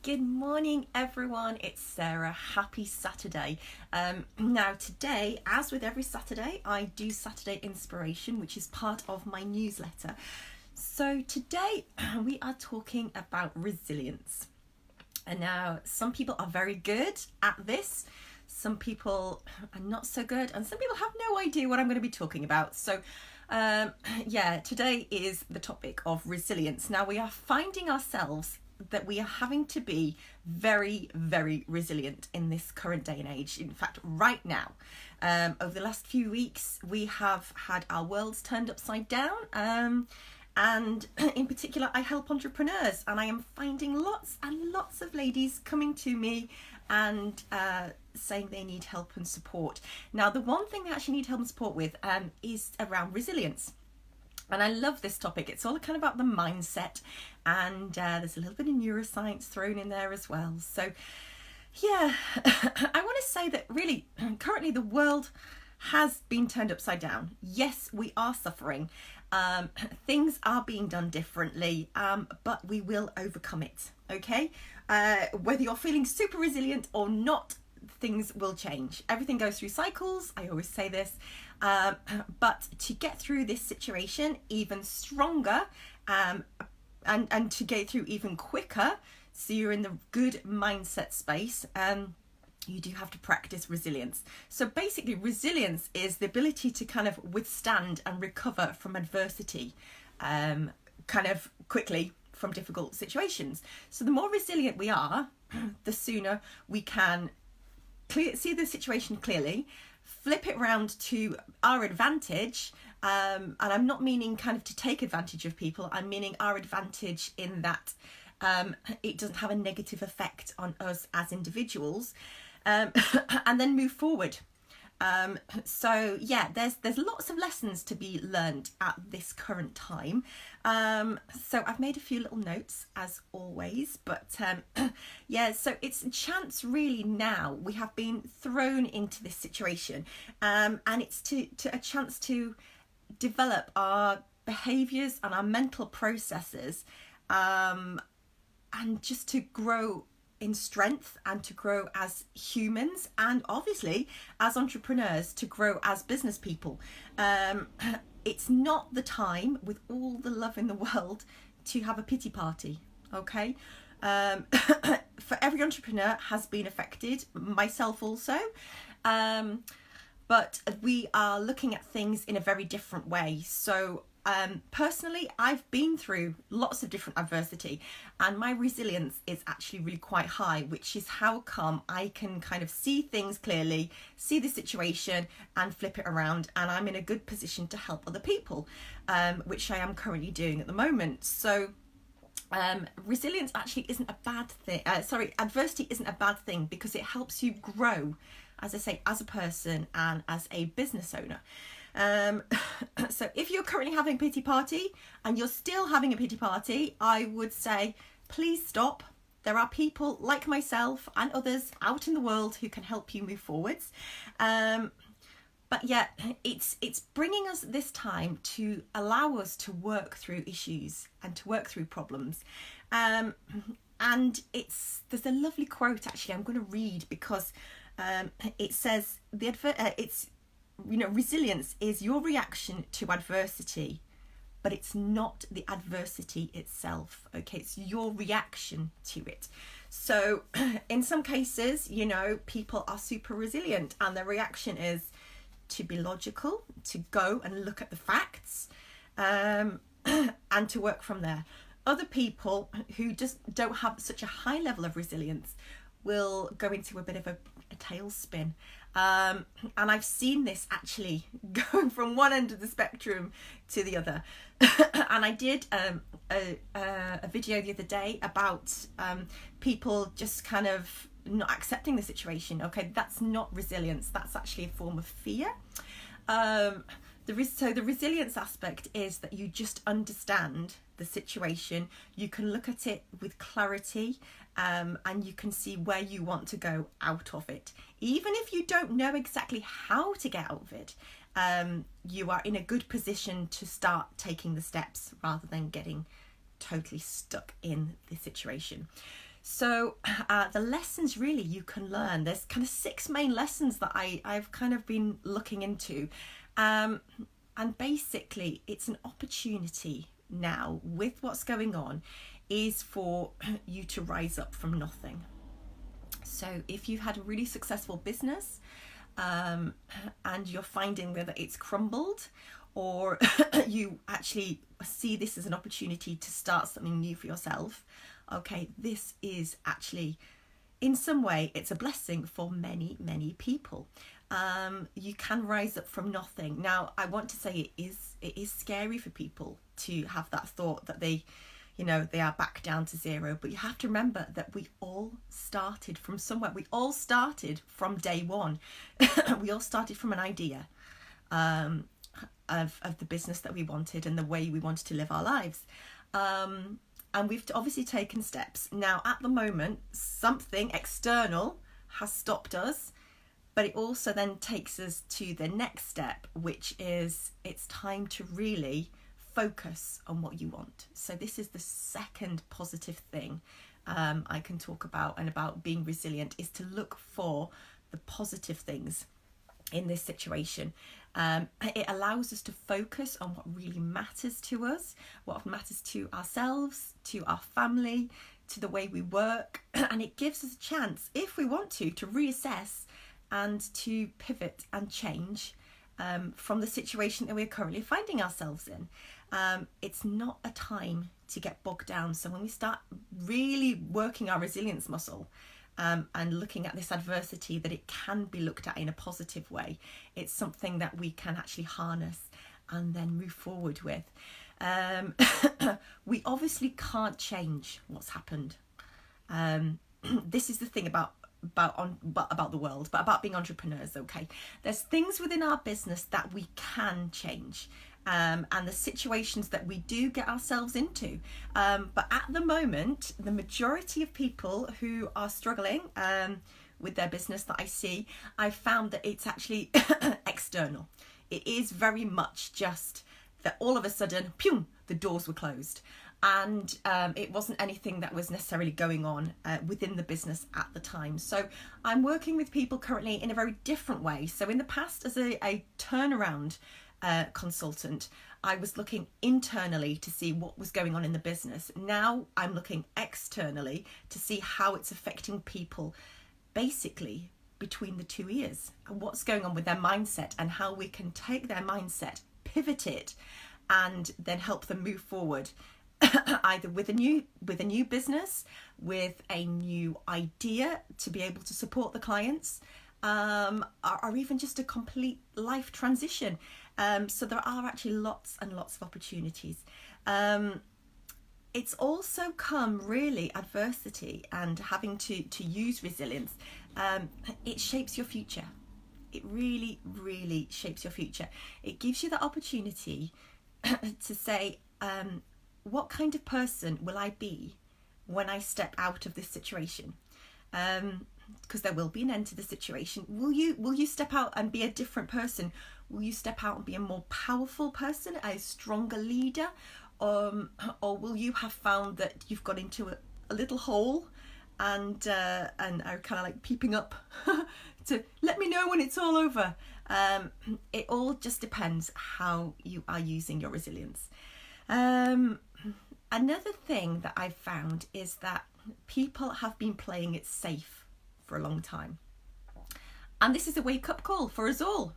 Good morning, everyone. It's Sarah. Happy Saturday. Now, today, as with every Saturday, I do Saturday Inspiration, which is part of my newsletter. So today, we are talking about resilience. And now, some people are very good at this. Some people are not so good. And some people have no idea what I'm going to be talking about. So today is the topic of resilience. Now, we are finding ourselves that we are having to be very, very resilient in this current day and age. In fact, right now, over the last few weeks, we have had our worlds turned upside down. And in particular, I help entrepreneurs, and I am finding lots and lots of ladies coming to me and saying they need help and support. Now, the one thing they actually need help and support with is around resilience. And I love this topic. It's all kind of about the mindset, and there's a little bit of neuroscience thrown in there as well. So yeah, I want to say that really currently the world has been turned upside down. Yes, we are suffering. Things are being done differently, but we will overcome it. Okay, whether you're feeling super resilient or not, things will change. Everything goes through cycles. I always say this. But to get through this situation even stronger, and to get through even quicker, so you're in the good mindset space, you do have to practice resilience. So basically, resilience is the ability to kind of withstand and recover from adversity, kind of quickly from difficult situations. So the more resilient we are, the sooner we can see the situation clearly, flip it around to our advantage, and I'm not meaning kind of to take advantage of people. I'm meaning our advantage in that it doesn't have a negative effect on us as individuals, and then move forward. So yeah, there's lots of lessons to be learned at this current time. So I've made a few little notes as always, but yeah, so it's a chance really now. We have been thrown into this situation, and it's to a chance to develop our behaviours and our mental processes, and just to grow in strength and to grow as humans, and obviously as entrepreneurs to grow as business people. It's not the time, with all the love in the world, to have a pity party, okay? For every entrepreneur has been affected, myself also, but we are looking at things in a very different way. So personally, I've been through lots of different adversity, and my resilience is actually really quite high, which is how come I can kind of see things clearly, see the situation and flip it around, and I'm in a good position to help other people, which I am currently doing at the moment. So resilience actually isn't a bad thing. Adversity isn't a bad thing, because it helps you grow, as I say, as a person and as a business owner. So if you're currently having a pity party and you're still having a pity party, I would say please stop. There are people like myself and others out in the world who can help you move forwards. But yeah, it's bringing us this time to allow us to work through issues and to work through problems. And there's a lovely quote actually I'm going to read, because it says resilience is your reaction to adversity, but it's not the adversity itself. Okay, it's your reaction to it. So in some cases, people are super resilient, and their reaction is to be logical, to go and look at the facts, and to work from there. Other people who just don't have such a high level of resilience will go into a bit of a tailspin. And I've seen this actually going from one end of the spectrum to the other. And I did a video the other day about people just kind of not accepting the situation. Okay, that's not resilience. That's actually a form of fear. So the resilience aspect is that you just understand the situation, you can look at it with clarity, and you can see where you want to go out of it. Even if you don't know exactly how to get out of it, you are in a good position to start taking the steps rather than getting totally stuck in the situation. So the lessons really you can learn, there's kind of 6 main lessons that I've kind of been looking into. And basically it's an opportunity now with what's going on is for you to rise up from nothing. So if you've had a really successful business and you're finding that it's crumbled, or you actually see this as an opportunity to start something new for yourself, okay, this is actually, in some way, it's a blessing for many, many people. You can rise up from nothing. Now, I want to say it is scary for people to have that thought that they are back down to zero. But you have to remember that we all started from somewhere. We all started from day one. We all started from an idea of the business that we wanted and the way we wanted to live our lives. And we've obviously taken steps. Now, at the moment, something external has stopped us, but it also then takes us to the next step, which is it's time to really focus on what you want. So this is the second positive thing I can talk about, and about being resilient, is to look for the positive things in this situation. It allows us to focus on what really matters to us, what matters to ourselves, to our family, to the way we work, and it gives us a chance, if we want to reassess and to pivot and change from the situation that we're currently finding ourselves in. It's not a time to get bogged down. So when we start really working our resilience muscle, and looking at this adversity, that it can be looked at in a positive way, it's something that we can actually harness and then move forward with. We obviously can't change what's happened. This is the thing about the world, but about being entrepreneurs, okay? There's things within our business that we can change. And the situations that we do get ourselves into. But at the moment, the majority of people who are struggling with their business that I see, I've found that it's actually external. It is very much just that all of a sudden, pew, the doors were closed. And it wasn't anything that was necessarily going on within the business at the time. So I'm working with people currently in a very different way. So in the past, as a turnaround consultant, I was looking internally to see what was going on in the business. Now I'm looking externally to see how it's affecting people, basically between the 2 ears, and what's going on with their mindset, and how we can take their mindset, pivot it, and then help them move forward, either with a new business, with a new idea to be able to support the clients, or even just a complete life transition. So there are actually lots and lots of opportunities. It's also come really adversity and having to use resilience. It shapes your future. It really, really shapes your future. It gives you the opportunity to say, what kind of person will I be when I step out of this situation? Because there will be an end to the situation. Will you step out and be a different person? Will you step out and be a more powerful person, a stronger leader? Or will you have found that you've got into a little hole and are kind of like peeping up to let me know when it's all over? It all just depends how you are using your resilience. Another thing that I've found is that people have been playing it safe for a long time. And this is a wake-up call for us all.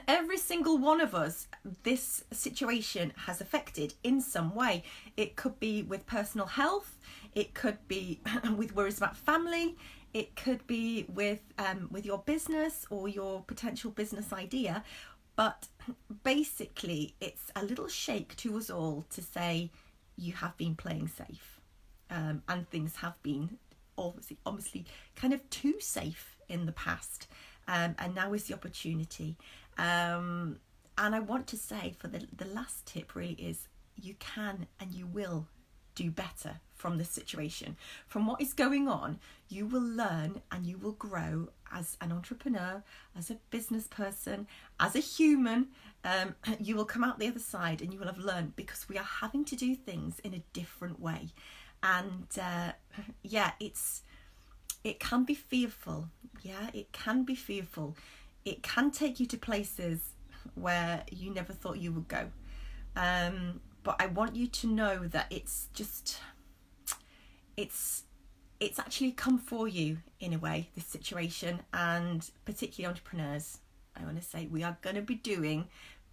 Every single one of us, this situation has affected in some way. It could be with personal health. It could be with worries about family. It could be with your business or your potential business idea. But basically, it's a little shake to us all to say you have been playing safe. And things have been obviously kind of too safe in the past. And now is the opportunity. And I want to say for the last tip really is you can and you will do better from this situation. From what is going on, you will learn and you will grow as an entrepreneur, as a business person, as a human. You will come out the other side and you will have learned, because we are having to do things in a different way. And yeah, it can be fearful. Yeah, it can be fearful. It can take you to places where you never thought you would go. But I want you to know that it's actually come for you in a way, this situation, and particularly entrepreneurs. I want to say we are going to be doing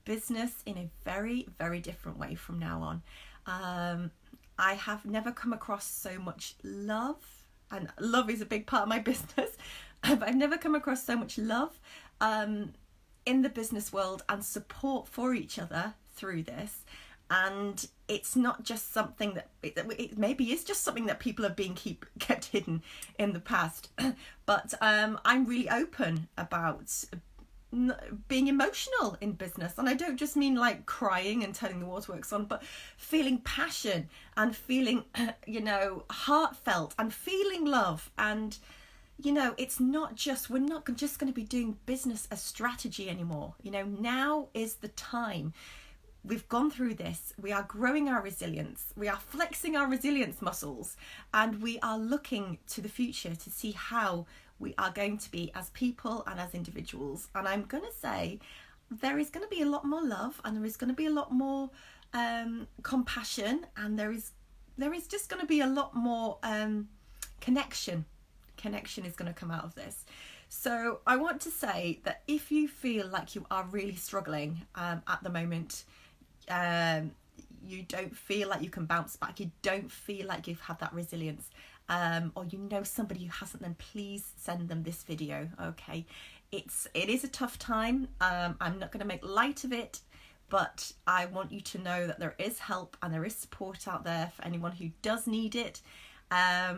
business in a very, very different way from now on. I have never come across so much love, and love is a big part of my business, but I've never come across so much love in the business world and support for each other through this. And it's not just something that it maybe is just something that people have been kept hidden in the past, but I'm really open about being emotional in business. And I don't just mean like crying and turning the waterworks on, but feeling passion and feeling heartfelt and feeling love. And it's not just, we're not just going to be doing business as strategy anymore. Now is the time. We've gone through this. We are growing our resilience. We are flexing our resilience muscles, and we are looking to the future to see how we are going to be as people and as individuals. And I'm going to say there is going to be a lot more love, and there is going to be a lot more compassion, and there is just going to be a lot more connection. Connection is going to come out of this. So I want to say that if you feel like you are really struggling at the moment, you don't feel like you can bounce back, you don't feel like you've had that resilience, or somebody who hasn't, then please send them this video. Okay, it is a tough time. I'm not going to make light of it, but I want you to know that there is help and there is support out there for anyone who does need it. I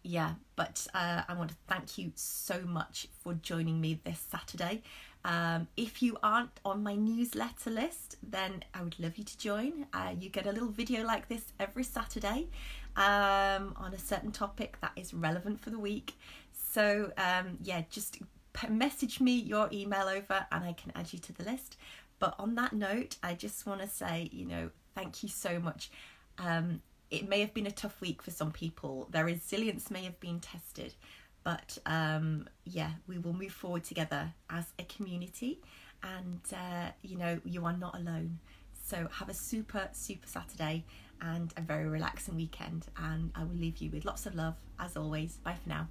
want to thank you so much for joining me this Saturday. If you aren't on my newsletter list, then I would love you to join. You get a little video like this every Saturday on a certain topic that is relevant for the week. So just message me your email over and I can add you to the list. But on that note, I just want to say, thank you so much. It may have been a tough week for some people. Their resilience may have been tested. But we will move forward together as a community, and you are not alone. So have a super, super Saturday and a very relaxing weekend, and I will leave you with lots of love as always. Bye for now.